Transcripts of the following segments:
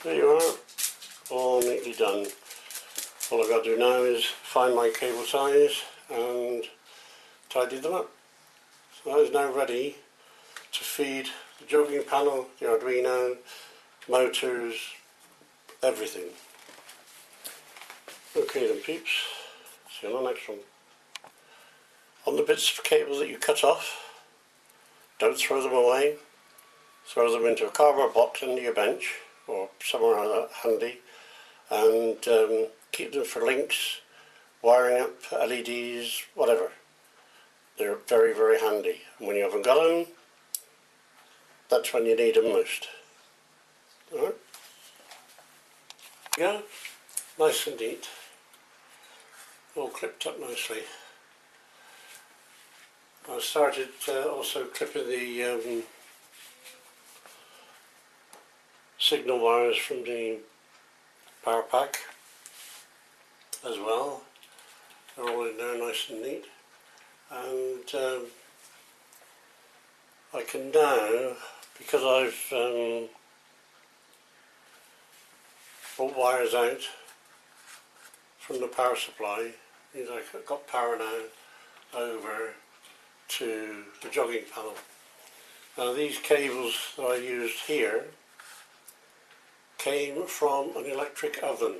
There you are, all neatly done. All I've got to do now is find my cable ties and tidy them up. So that is now ready to feed the jogging panel, the Arduino, motors, everything. Okay then peeps, see you on the next one. On the bits of cable that you cut off, don't throw them away. Throw them into a cardboard box under your bench or somewhere handy, and keep them for links, wiring up LEDs, whatever. They're very, very handy. And when you haven't got them, that's when you need them most. Alright? Yeah, nice and neat. All clipped up nicely. I started also clipping the signal wires from the power pack as well. They're all in there nice and neat, and I can now, because I've brought wires out from the power supply, means I've got power now over to the jogging panel. Now these cables that I used here came from an electric oven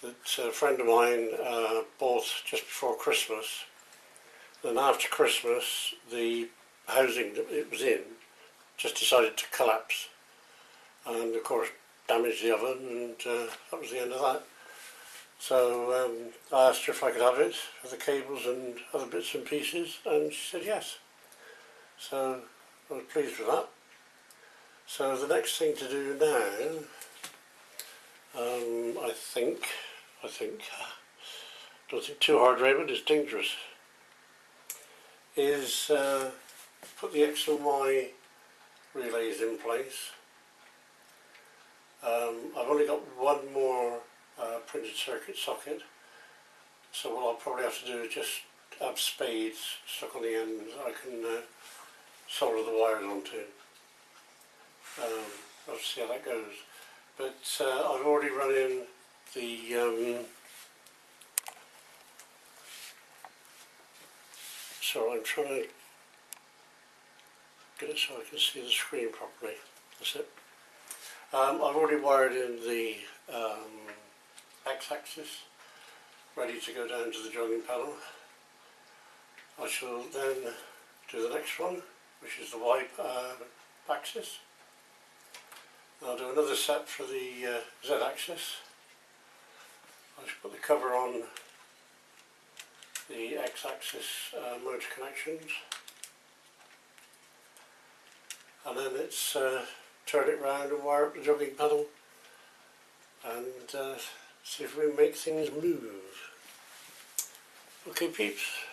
that a friend of mine bought just before Christmas, and after Christmas the housing that it was in just decided to collapse, and of course damaged the oven, and that was the end of that. So I asked her if I could have it for the cables and other bits and pieces, and she said yes. So I was pleased with that. So the next thing to do now, I think, don't think too hard, Raymond, it's dangerous, is put the X and Y relays in place. I've only got one more printed circuit socket, so what I'll probably have to do is just have spades stuck on the ends I can solder the wires onto. I'll see how that goes. But I've already run in the so I'm trying to get it so I can see the screen properly. That's it. I've already wired in the X-axis ready to go down to the jogging panel. I shall then do the next one, which is the Y axis. I'll do another set for the Z-axis. I should put the cover on the X-axis motor connections, and then it's turn it round and wire up the jogging panel and see if we can make things move. Okay peeps,